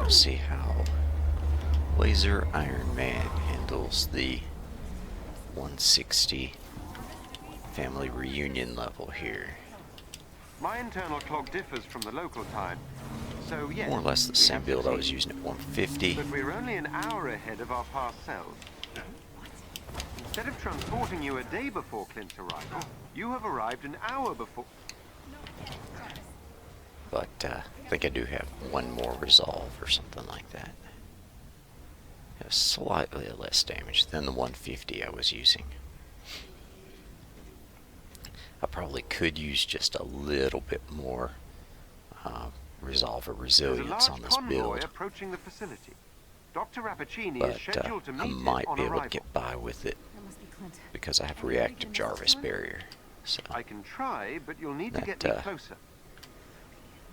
We'll see how Laser Iron Man handles the 160 family reunion level here. My internal clock differs from the local time, so yes. More or less the we same have build I was succeeded. using at 150. But we're only an hour ahead of our past selves. Instead of transporting you a day before Clint's arrival, you have arrived an hour before. But I think I do have one more resolve or something like that. Have slightly less damage than the 150 I was using. I probably could use just a little bit more resolve or resilience on this build, Approaching the facility. Dr. Rappaccini but is scheduled to meet I might it on be able to arrival. get by with it That must be Clint. because I have reactive Jarvis barrier. So I can try, but you'll need to That, get me closer.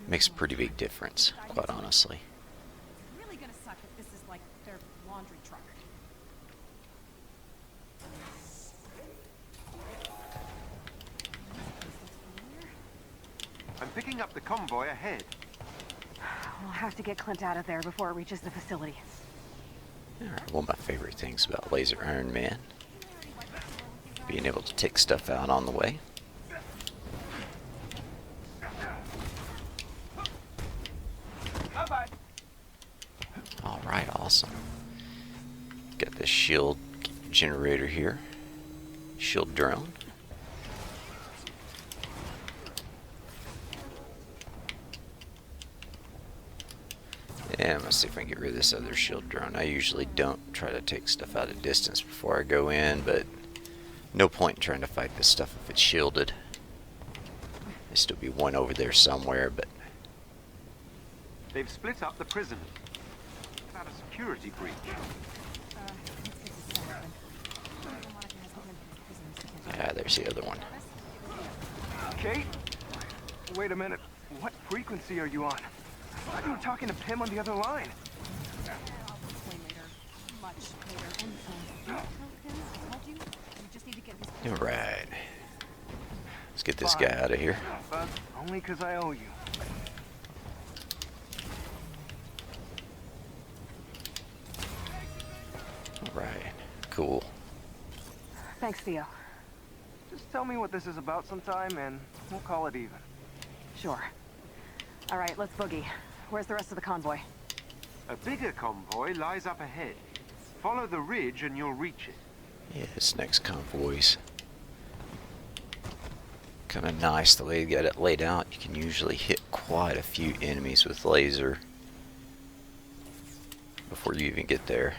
makes a pretty big difference, quite honestly. It's really gonna suck if this is like their laundry truck. I'm picking up the convoy ahead. We'll have to get Clint out of there before it reaches the facility. Alright, one of my favorite things about Laser Iron Man, being able to take stuff out on the way. Alright, awesome. Got this shield generator here. Shield drone. And let's see if I can get rid of this other shield drone. I usually don't try to take stuff out of distance before I go in, but no point in trying to fight this stuff if it's shielded. There'll still be one over there somewhere, but They've split up the prisoners. About a security breach. there's the other one. Kate? Wait a minute. What frequency are you on? I thought you were talking to Pim on the other line. I'll explain later. Much later. And don't tell him I told you. You just need to get this. Alright. Let's get this guy out of here. But only 'cause I owe you. Alright. Cool. Thanks, Theo. Just tell me what this is about sometime and we'll call it even. Sure. All right, let's boogie. Where's the rest of the convoy? A bigger convoy lies up ahead. Follow the ridge and you'll reach it. Yeah, this next convoy's kind of nice the way you got it laid out. You can usually hit quite a few enemies with laser before you even get there.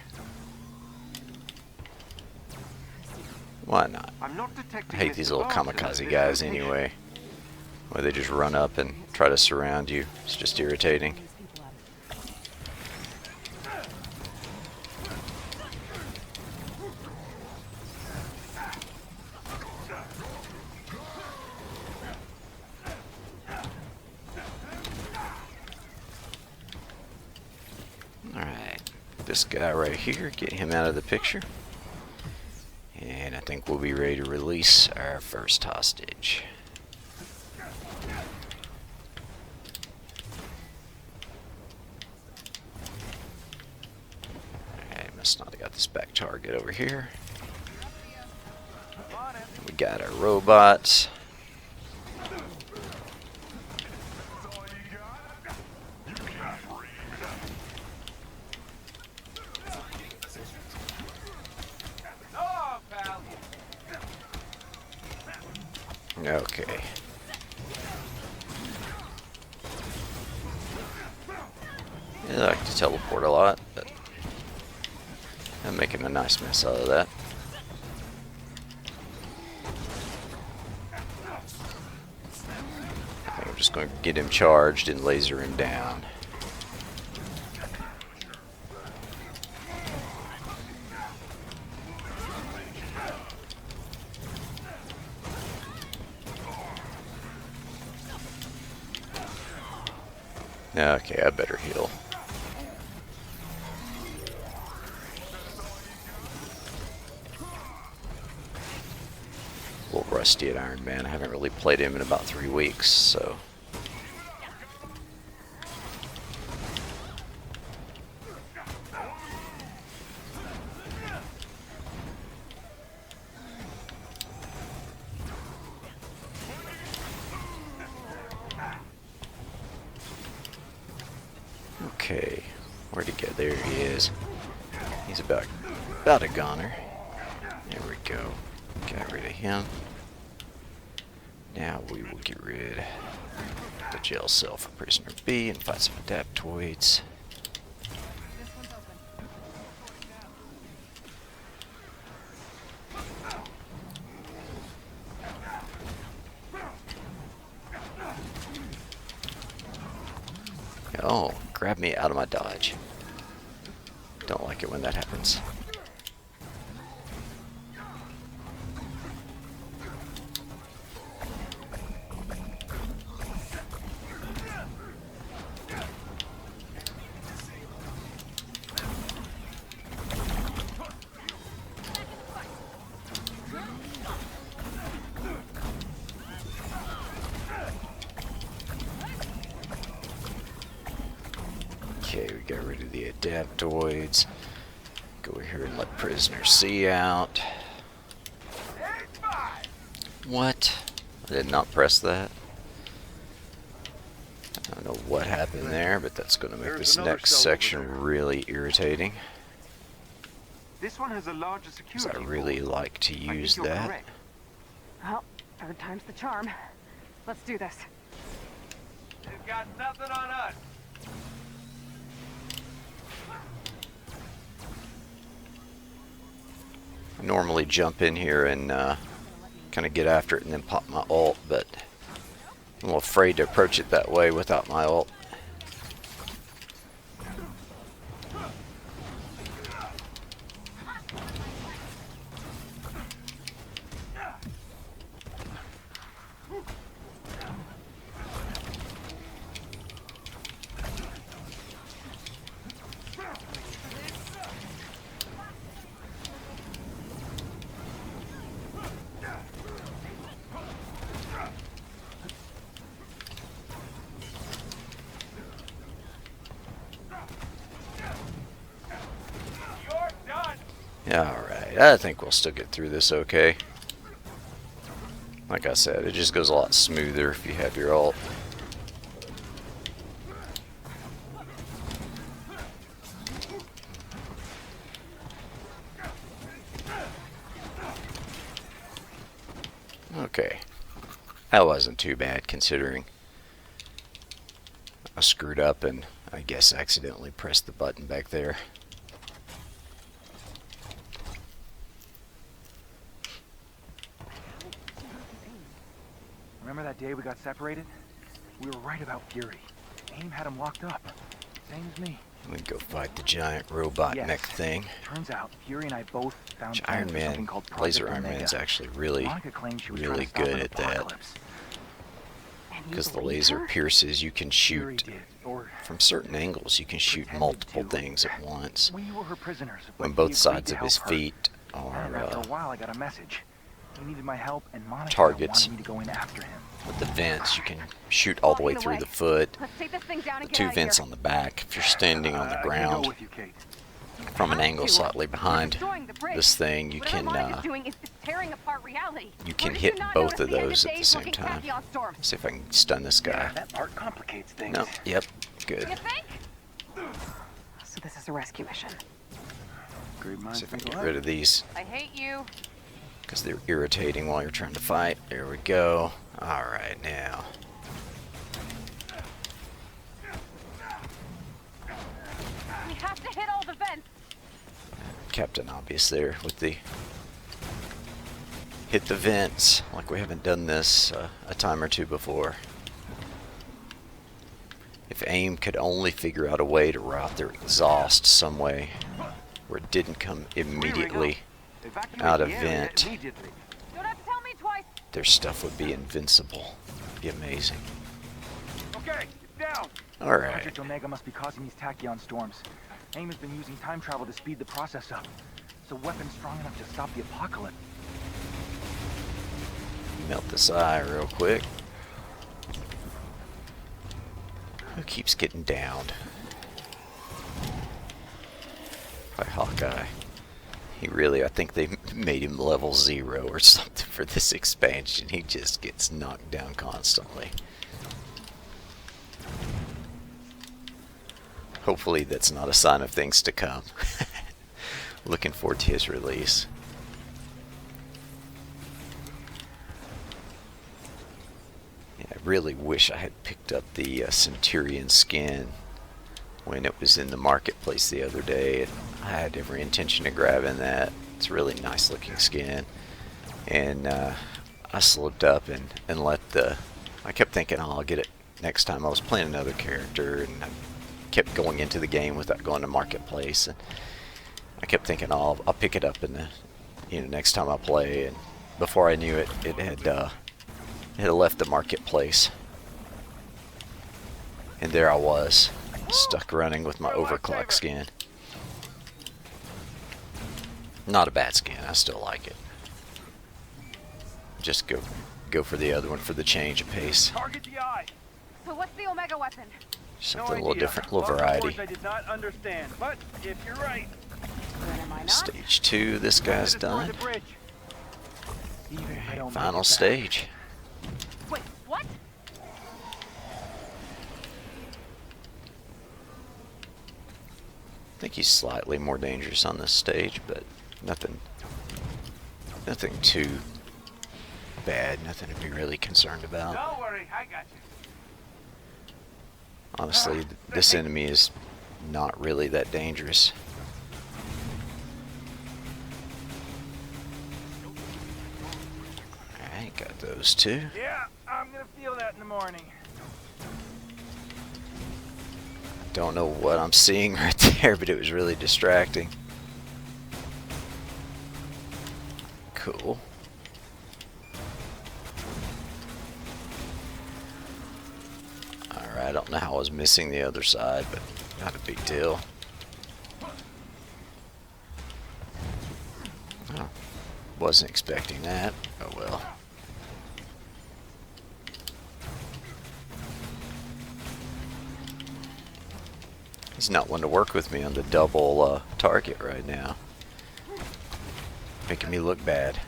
Why not? I'm not I detecting hate these Mr. little Barton at kamikaze this guys location. anyway. Where they just run up and try to surround you. It's just irritating. These people out. Alright. This guy right here, get him out of the picture. And I think we'll be ready to release our first hostage. Alright, must not have got this back target over here. We got our robots. Okay. I like to teleport a lot, but I'm making a nice mess out of that. I'm just going to get him charged and laser him down. Okay, I better heal. A little rusty at Iron Man. I haven't really played him in about 3 weeks, so. Okay, where'd he go? There he is. He's about a goner. There we go. Got rid of him. Now we will get rid of the jail cell for prisoner B and find some adaptoids. This one's open. Oh, grab me out of my dodge. Don't like it when that happens. Okay, we got rid of the adaptoids. Go here and let prisoner C out. What? I did not press that. I don't know what happened there, but that's going to make this next section really irritating. This one has a larger Because security. I really force. like to I think use you're that. correct. Well, third time's the charm. Let's do this. They've got nothing on us. I normally jump in here and kind of get after it and then pop my ult, but I'm a little afraid to approach it that way without my ult. You're done. Alright, I think we'll still get through this okay. Like I said, it just goes a lot smoother if you have your ult. Okay, that wasn't too bad considering I screwed up and I guess accidentally pressed the button back there. Remember that day we got separated? We were right about Fury. AIM had him locked up. Same as me. We can go fight the giant robot Yes. mech thing. Turns out Fury and I both found Which plans Iron for Man, something called Laser Project Iron Omega. Man's actually really, Monica claimed she was really trying to stop good an at that. apocalypse. And you Because the believe laser her? pierces, you can Fury shoot did, or from certain angles. You can shoot pretended multiple to. things at once. we were her prisoners. When but both he agreed sides to of his help her. feet are And after a while, I got a message. He needed my help, and Monica targets. wanted me to go in after him. with the vents, you can shoot all the way through the foot. Let's take this thing down and The get two out of vents here. on the back. If you're standing on the I can go ground with you, Kate. from an Have angle to. slightly We're behind destroying the bridge. this thing, you Whatever can Monica's doing is tearing apart reality. you can Or did hit not both notice of the end those at the days same looking time. tacky on Storm? See if I can stun this Yeah, guy. that part complicates things. No, yep, good. You think? So this is a rescue mission. Great minds See if I think can get alike. rid of these I hate you. because they're irritating while you're trying to fight. There we go. Alright, now. We have to hit all the vents. Captain Obvious there with the hit the vents like we haven't done this a time or two before. If AIM could only figure out a way to route their exhaust some way where it didn't come immediately Evacuate out of the area vent, immediately. Don't have to tell me twice. their stuff would be invincible. It'd be amazing. Okay, get down. Alright. Project Omega must be causing these tachyon storms. AIM has been using time travel to speed the process up. It's a weapon strong enough to stop the apocalypse. Melt this eye real quick. Who keeps getting downed? By Hawkeye. He really, I think they made him level 0 or something for this expansion. He just gets knocked down constantly. Hopefully that's not a sign of things to come. Looking forward to his release. Yeah, I really wish I had picked up the Centurion skin when it was in the marketplace the other day. I had every intention of grabbing that. It's a really nice looking skin. And I slipped up and let the... I kept thinking, oh, I'll get it next time. I was playing another character, and I kept going into the game without going to marketplace. And I kept thinking, oh, I'll pick it up in the next time I play. And before I knew it, it had left the marketplace. And there I was, stuck running with my overclock skin. Not a bad skin. I still like it. Just go for the other one for the change of pace. Target the eye. So what's the Omega weapon? Something a little different, a little variety. I did not understand, but if you're right. Then am I not? Stage 2, this guy's done. Final stage. Wait, what? I think he's slightly more dangerous on this stage, but nothing too bad, nothing to be really concerned about. Don't worry, I got you. Honestly, this enemy is not really that dangerous. Alright, got those two. Yeah, I'm gonna feel that in the morning. Don't know what I'm seeing right there, but it was really distracting. Cool. Alright, I don't know how I was missing the other side, but not a big deal. Oh, wasn't expecting that. Oh well. He's not one to work with me on the double target right now. Making me look bad.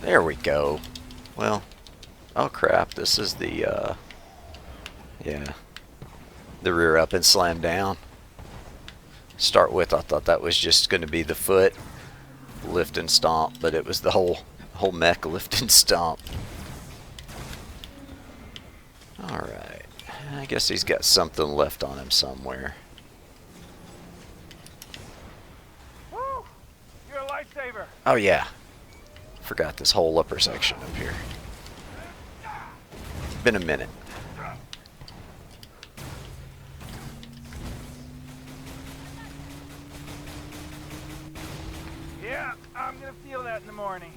There we go. Well, oh crap, this is the, yeah, the rear up and slam down. Start with, I thought that was just going to be the foot lift and stomp, but it was the whole mech lift and stomp. Alright, I guess he's got something left on him somewhere. Woo! You're a lifesaver. Oh yeah, forgot this whole upper section up here. Been a minute. Yeah, I'm gonna feel that in the morning.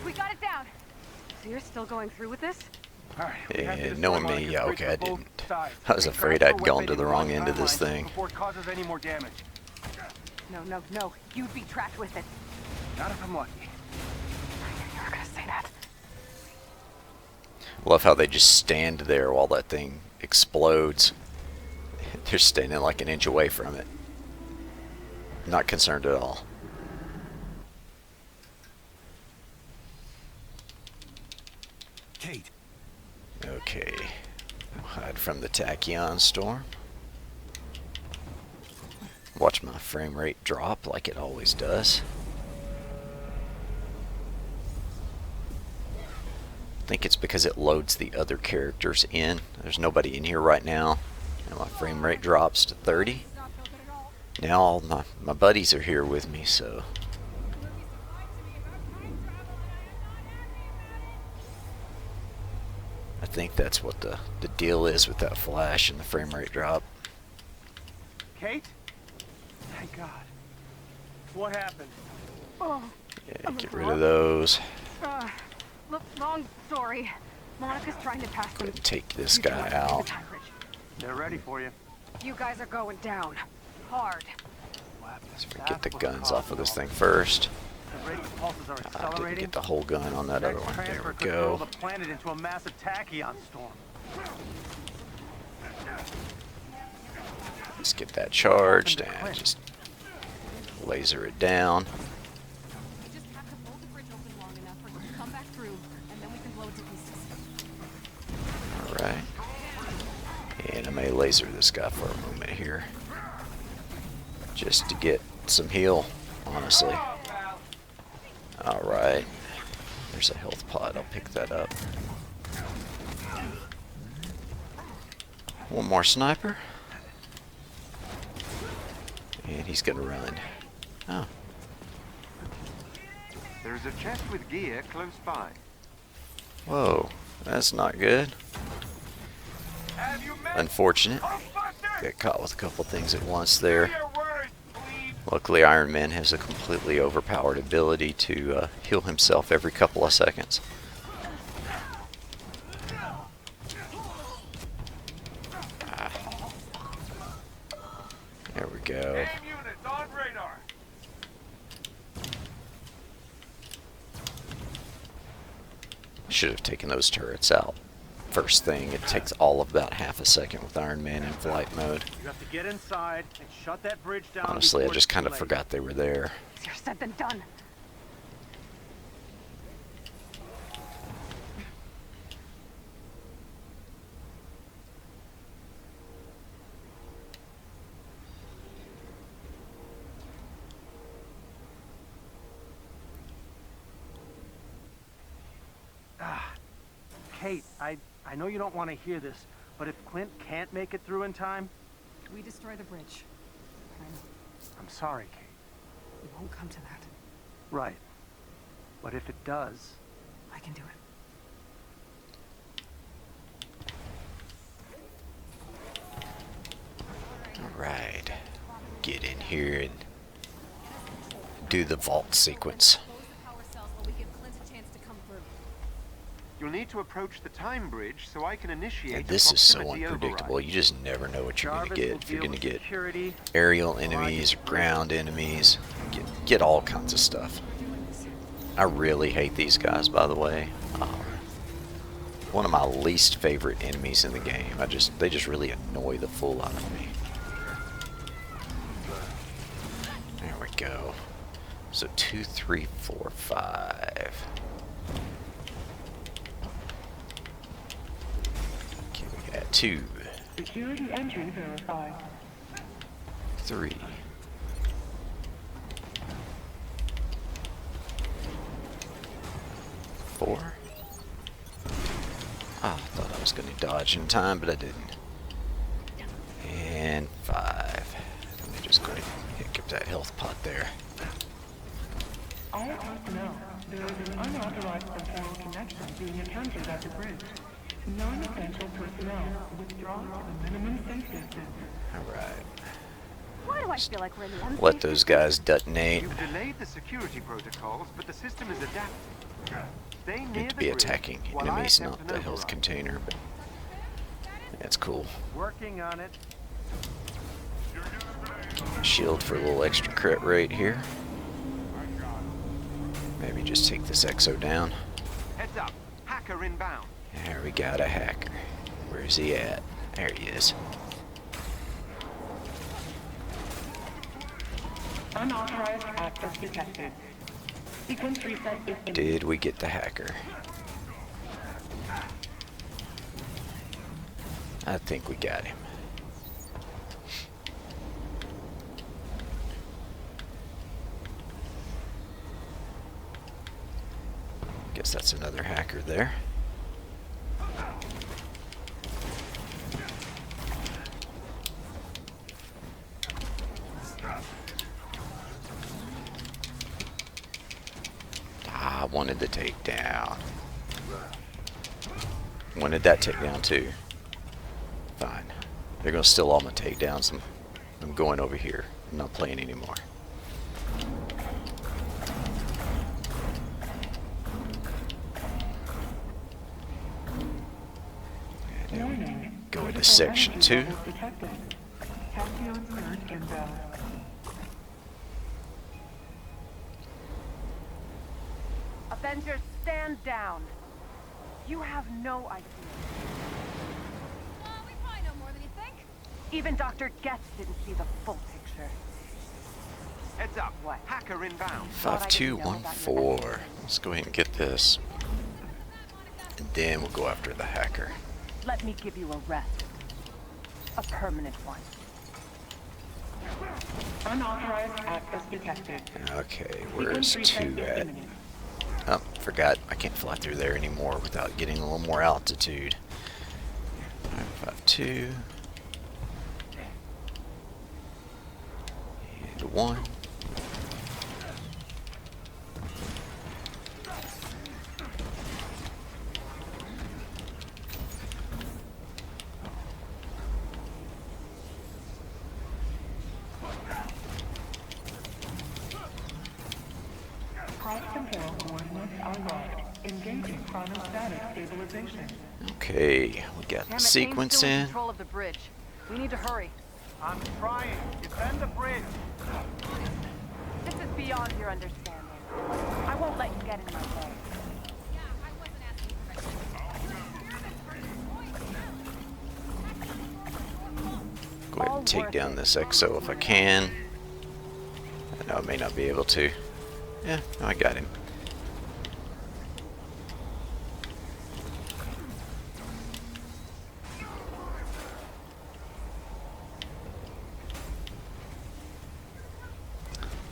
We got it down. So you're still going through with this? All right. Yeah, knowing me, yeah, okay, I didn't. I was afraid I'd gone to the wrong end of this thing. Before it causes any more damage. No. You'd be trapped with it. Not if I'm lucky. You were gonna say that. Love how they just stand there while that thing explodes. They're standing like an inch away from it. Not concerned at all. Kate. Okay. We'll hide from the Tachyon storm. Watch my frame rate drop like it always does. I think it's because it loads the other characters in. There's nobody in here right now. And my frame rate drops to 30. Now all my buddies are here with me, so... I think that's what the deal is with that flash and the frame rate drop. Kate? Thank God. What happened? Oh. Yeah, get rid of those. Look, long story. Monica's trying to pass them. Take this guy out. They're ready for you. You guys are going down. Hard. So we get the guns off of this thing first. The rate of pulses are I didn't accelerating. get the whole gun on that other Next one. There transfer we could hurl go. the planet into a massive tachyon storm. Let's get that charged and just laser it down. We just have to hold the bridge open long enough for it to come back through, and then we can blow it to pieces. Alright. laser this guy for a moment here. Just to get some heal, honestly. Alright. There's a health pod. I'll pick that up. One more sniper. And he's gonna run. Oh. There is a chest with gear close by. Whoa. That's not good. Unfortunate. Got caught with a couple things at once there. Luckily, Iron Man has a completely overpowered ability to heal himself every couple of seconds. There we go. Should have taken those turrets out first thing. It takes all of about half a second with Iron Man in flight mode. You have to get inside and shut that bridge down. Honestly, I before just it's kind too of late. forgot they were there. Easier said than done. Kate, I know you don't want to hear this, but if Clint can't make it through in time, We destroy the bridge. I'm sorry, Kate. It won't come to that. Right. But if it does, I can do it. Alright. Get in here and do the vault sequence. Close the power cells while we give Clint a chance to come through. You'll need to approach the time bridge so I can initiate And the this is so proximity unpredictable. override. You just never know what you're going to Jarvis get. will If you're deal going to with get security. aerial enemies, ground enemies, get all kinds of stuff. I really hate these guys, by the way. One of my least favorite enemies in the game. They just really annoy the fool out of me. There we go. So 2, 3, 4, 5. Okay, we got 2, Security entry verified. 3. 4. Ah, I thought I was going to dodge in time, but I didn't. And 5. Let me just go ahead and get that health pot there. All personnel, there is an unauthorized temporal connection being attempted at the bridge. Non-essential personnel, withdraw to the minimum safe distance. Alright. Why do I feel like we're in the unsafe Let those guys detonate. You've delayed the security protocols, but the system is adapting. Stay near Need to the be bridge attacking while I enemies, attempt not an the health override. container, but that's cool. Working on it. Shield for a little extra crit rate here. Maybe just take this Exo down. Heads up, hacker inbound. There we got a hacker. Where's he at? There he is. Unauthorized access detected. Sequence reset is imminent. Did we get the hacker? I think we got him. Guess that's another hacker there. Ah, I wanted the takedown. Wanted that takedown too. Fine. They're gonna steal all my takedowns. I'm going over here. I'm not playing anymore. And then we go into section 2. Detected. Calcium surge inbound. Avengers, stand down. You have no idea. We probably know more than you think. Even Dr. Getz didn't see the full picture. Heads up, What? hacker inbound. 5214. Let's go ahead and get this. And then we'll go after the hacker. Let me give you a rest. A permanent one. Unauthorized access detected. Okay, Sequence where's reset 2 at? imminent. Oh, forgot. I can't fly through there anymore without getting a little more altitude. 5.2. And 1. Cross-temporal coordinates are locked. Engaging chronostatic stabilization. Okay, we got the sequence in. Control of the bridge. We need to hurry. I'm trying. Defend the bridge. This is beyond your understanding. I won't let you get in my way. Go ahead and take down this XO if I can. I know I may not be able to. Yeah, no, I got him.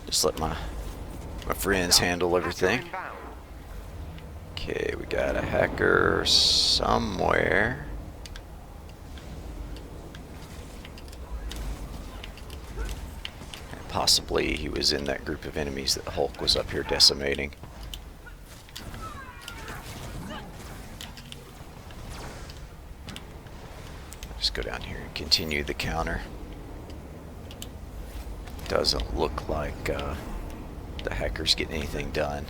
Just let my friends handle everything. Hacker inbound. Okay, we got a hacker somewhere. Possibly he was in that group of enemies that Hulk was up here decimating. Just go down here and continue the counter. Doesn't look like the hacker's getting anything done.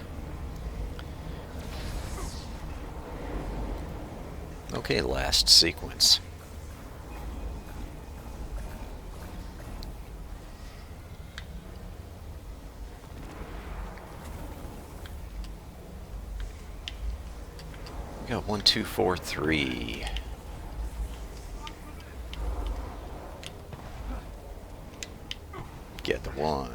Okay, last sequence. We got 1, 2, 4, 3. Get the 1.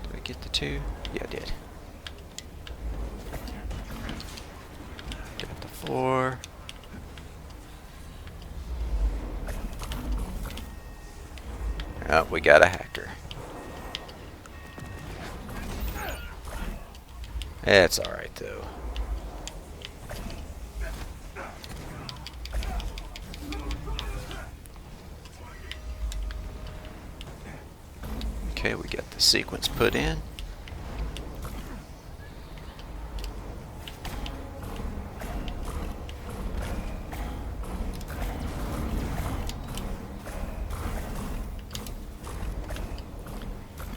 Did I get the 2? Yeah, I did. Got the 4. Oh, we got a hacker. It's alright though. Okay, we got the sequence put in.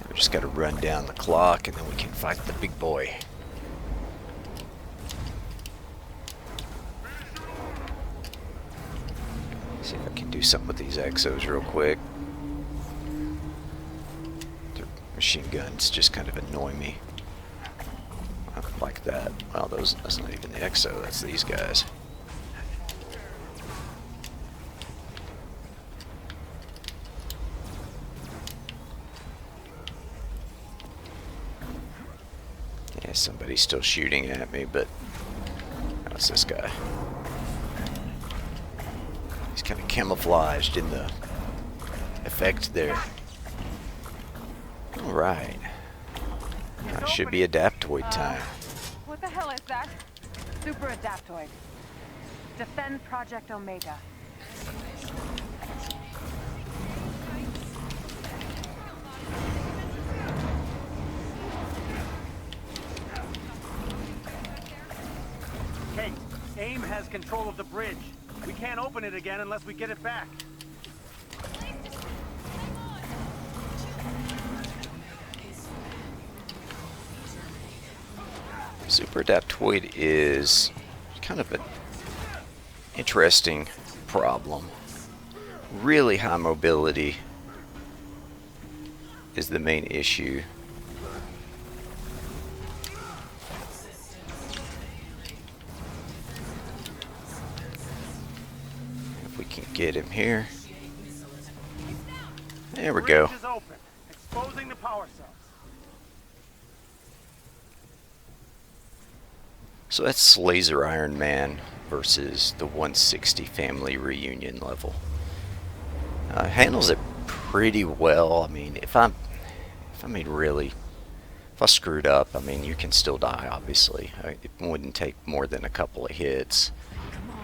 We just got to run down the clock and then we can fight the big boy. See if I can do something with these exos real quick. Their machine guns just kind of annoy me. I don't like that. Well, that's not even the exo, that's these guys. Yeah, somebody's still shooting at me, but that's this guy. He's kind of camouflaged in the effect there. Alright. That should be Adaptoid time. What the hell is that? Super Adaptoid. Defend Project Omega. Kate, AIM has control of the bridge. We can't open it again unless we get it back. Super Adaptoid is kind of an interesting problem. Really high mobility is the main issue. If we we can get him here. There we go. Breach is open, exposing the power cells. So that's Laser Iron Man versus the 160 family reunion level. Handles it pretty well. I mean, if I screwed up, I mean, you can still die, obviously. It wouldn't take more than a couple of hits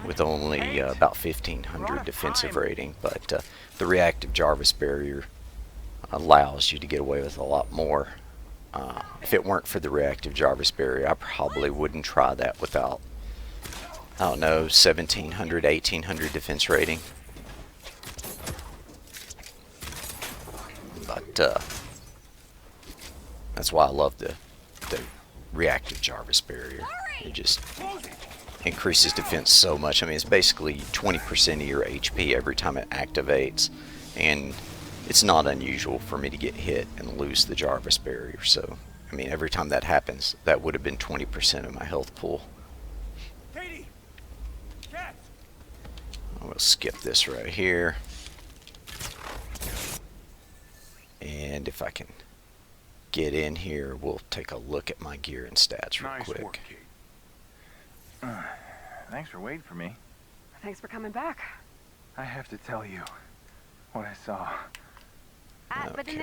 with only about 1500 defensive rating, but the reactive Jarvis barrier allows you to get away with a lot more. If it weren't for the reactive Jarvis barrier, I probably wouldn't try that without, I don't know, 1700, 1800 defense rating. But that's why I love the reactive Jarvis barrier. It just increases defense so much. I mean, it's basically 20% of your HP every time it activates, and it's not unusual for me to get hit and lose the Jarvis barrier. So, I mean, every time that happens, that would have been 20% of my health pool. Katie! Cat! I'm going to skip this right here. And if I can get in here, we'll take a look at my gear and stats real quick. Work, Kate. Thanks for waiting for me. Thanks for coming back. I have to tell you what I saw. But no.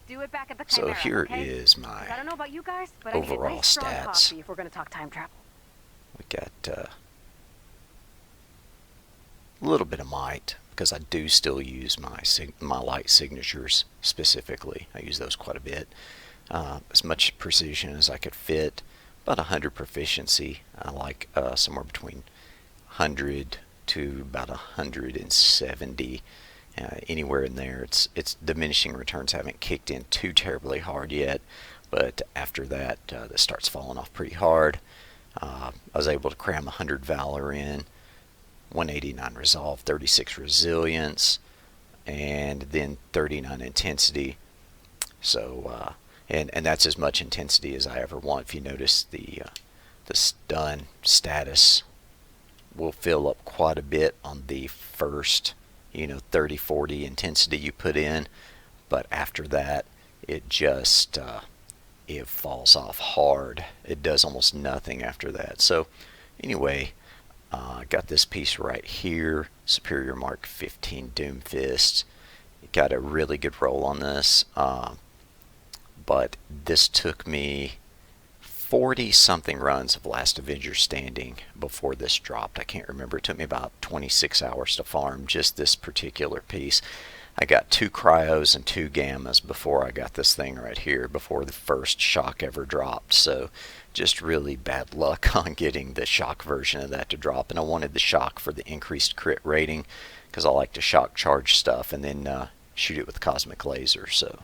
Do it back at the So Chimera, here okay? is 'Cause my I don't know about you guys, but I need a overall nice strong stats. coffee if we're going to talk time travel. We got a little bit of might, because I do still use my light signatures specifically. I use those quite a bit. As much precision as I could fit. About 100 proficiency. I like somewhere between 100 to about 170. Anywhere in there. It's diminishing returns haven't kicked in too terribly hard yet, but after that, that starts falling off pretty hard. I was able to cram 100 Valor in, 189 Resolve, 36 Resilience, and then 39 Intensity. So, and that's as much intensity as I ever want. If you notice, the stun status will fill up quite a bit on the first 30-40 intensity you put in, but after that it just it falls off hard. It does almost nothing after that. So anyway, I got this piece right here, Superior Mark 15 Doomfist. Got a really good roll on this, but this took me 40 something runs of Last Avenger Standing before this dropped. I can't remember. It took me about 26 hours to farm just this particular piece. I got 2 cryos and 2 gammas before I got this thing right here, before the first shock ever dropped. So just really bad luck on getting the shock version of that to drop. And I wanted the shock for the increased crit rating, because I like to shock charge stuff and then shoot it with cosmic laser. So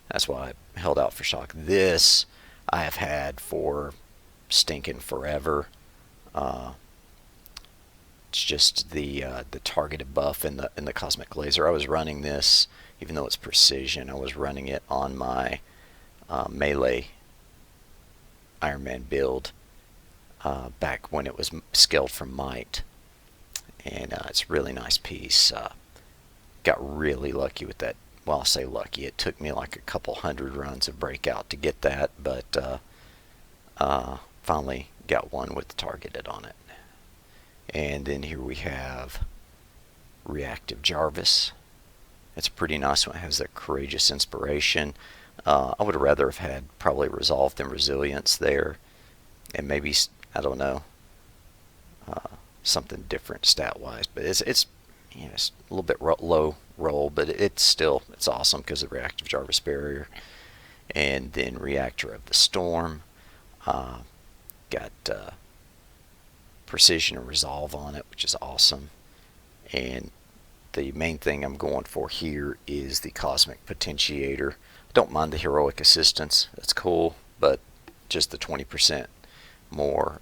that's why I held out for shock. This I have had for stinking forever. It's just the targeted buff and the cosmic laser. I was running this, even though it's precision, I was running it on my melee Iron Man build back when it was scaled from might, and it's a really nice piece. Got really lucky with that. Well, I'll say lucky. It took me like a couple 100 runs of breakout to get that, but finally got one with targeted on it. And then here we have Reactive Jarvis. It's a pretty nice one. It has that Courageous Inspiration. I would rather have had probably Resolve than Resilience there, and maybe, I don't know, something different stat-wise. But it's a little bit low roll, but it's awesome because of the Reactive Jarvis barrier. And then Reactor of the Storm. Got Precision and Resolve on it, which is awesome. And the main thing I'm going for here is the Cosmic Potentiator. I don't mind the Heroic Assistance, that's cool, but just the 20% more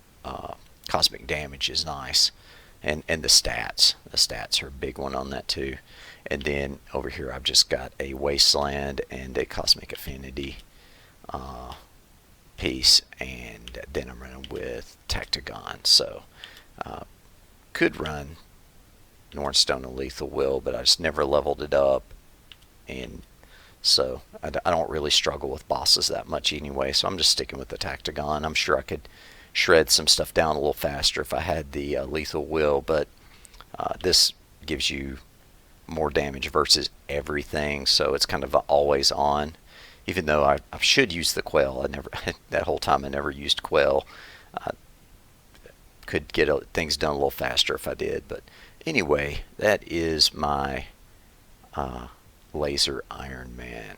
cosmic damage is nice. And the stats are a big one on that too. And then over here I've just got a Wasteland and a Cosmic Affinity piece, and then I'm running with Tactagon. So could run Nornstone and Lethal Will, but I just never leveled it up, and so I don't really struggle with bosses that much anyway, so I'm just sticking with the Tactagon. I'm sure I could shred some stuff down a little faster if I had the Lethal Will, but this gives you more damage versus everything, so it's kind of always on. Even though I should use the Quail, I never that whole time I never used Quail. Could get things done a little faster if I did, but anyway, that is my Laser Iron Man.